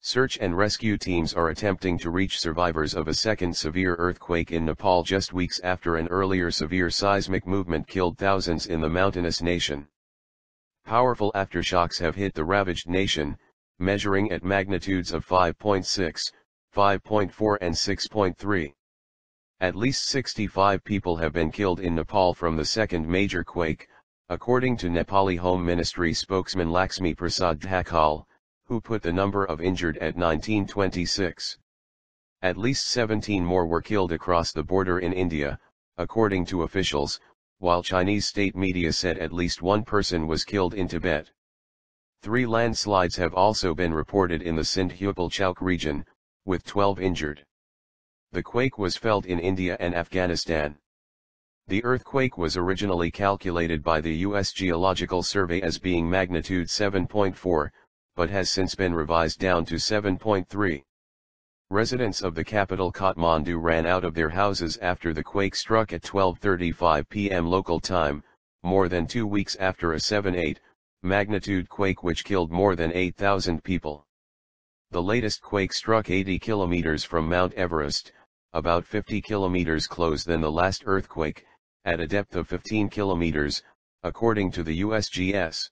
Search and rescue teams are attempting to reach survivors of a second severe earthquake in Nepal just weeks after an earlier severe seismic movement killed thousands in the mountainous nation. Powerful aftershocks have hit the ravaged nation, measuring at magnitudes of 5.6, 5.4 and 6.3. At least 65 people have been killed in Nepal from the second major quake, according to Nepali Home Ministry spokesman Laxmi Prasad Dhakal, who put the number of injured at 1926. At least 17 more were killed across the border in India, according to officials, while Chinese state media said at least one person was killed in Tibet. 3 landslides have also been reported in the Sindh-Hupal-Chowk region, with 12 injured. The quake was felt in India and Afghanistan. The earthquake was originally calculated by the U.S. Geological Survey as being magnitude 7.4, but has since been revised down to 7.3. Residents of the capital Kathmandu ran out of their houses after the quake struck at 12:35 p.m. local time, more than 2 weeks after a 7.8 magnitude quake which killed more than 8,000 people. The latest quake struck 80 kilometers from Mount Everest, about 50 kilometers closer than the last earthquake, at a depth of 15 kilometers, according to the USGS.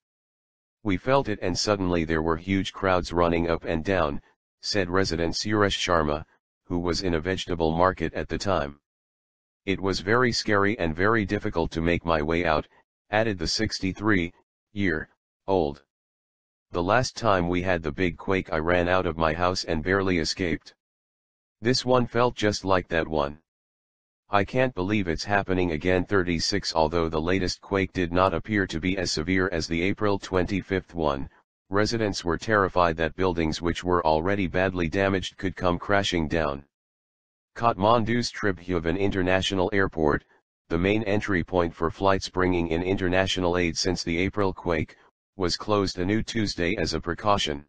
We felt it and suddenly there were huge crowds running up and down, said resident Suresh Sharma, who was in a vegetable market at the time. It was very scary and very difficult to make my way out, added the 63-year-old. The last time we had the big quake I ran out of my house and barely escaped. This one felt just like that one. I can't believe it's happening again. 36. Although the latest quake did not appear to be as severe as the April 25 one, residents were terrified that buildings which were already badly damaged could come crashing down. Kathmandu's Tribhuvan International Airport, the main entry point for flights bringing in international aid since the April quake, was closed anew Tuesday as a precaution.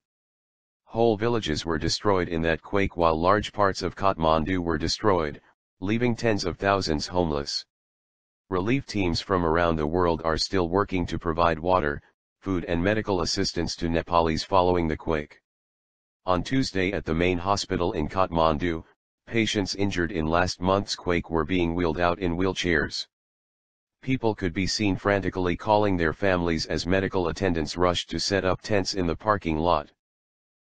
Whole villages were destroyed in that quake while large parts of Kathmandu were destroyed, leaving tens of thousands homeless. Relief teams from around the world are still working to provide water, food and medical assistance to Nepalis following the quake. On Tuesday at the main hospital in Kathmandu, patients injured in last month's quake were being wheeled out in wheelchairs. People could be seen frantically calling their families as medical attendants rushed to set up tents in the parking lot.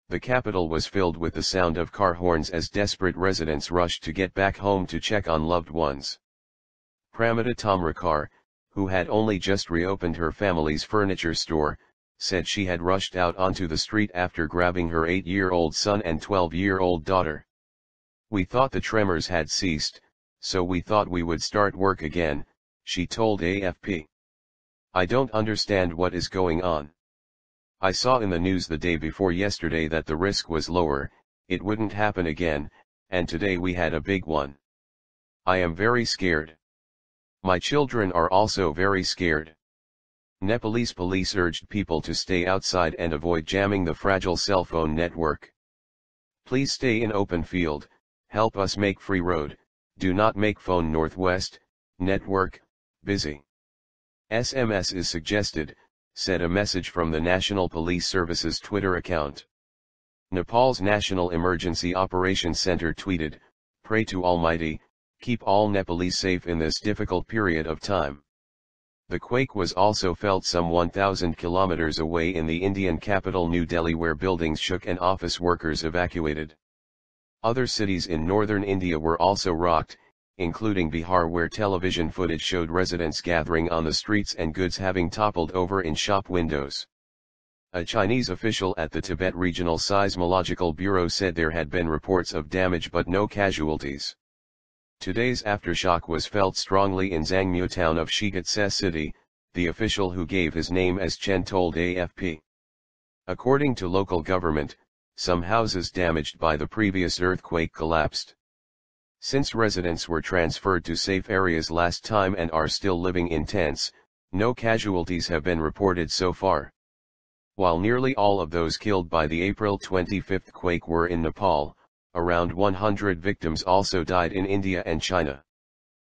The capital was filled with the sound of car horns as desperate residents rushed to get back home to check on loved ones. Pramita Tamrakar, who had only just reopened her family's furniture store, said she had rushed out onto the street after grabbing her 8-year-old son and 12-year-old daughter. We thought the tremors had ceased, so we thought we would start work again, she told AFP. I don't understand what is going on. I saw in the news the day before yesterday that the risk was lower, it wouldn't happen again, and today we had a big one. I am very scared. My children are also very scared. Nepalese police urged people to stay outside and avoid jamming the fragile cell phone network. Please stay in open field, help us make free road, do not make phone northwest, network, busy. SMS is suggested, said a message from the National Police Service's Twitter account. Nepal's National Emergency Operations Center tweeted, "Pray to Almighty, keep all Nepalese safe in this difficult period of time." The quake was also felt some 1,000 kilometers away in the Indian capital New Delhi, where buildings shook and office workers evacuated. Other cities in northern India were also rocked, including Bihar, where television footage showed residents gathering on the streets and goods having toppled over in shop windows. A Chinese official at the Tibet Regional Seismological Bureau said there had been reports of damage but no casualties. Today's aftershock was felt strongly in Zangmu town of Shigatse city, the official who gave his name as Chen told AFP. According to local government, some houses damaged by the previous earthquake collapsed. Since residents were transferred to safe areas last time and are still living in tents, no casualties have been reported so far. While nearly all of those killed by the April 25 quake were in Nepal, around 100 victims also died in India and China.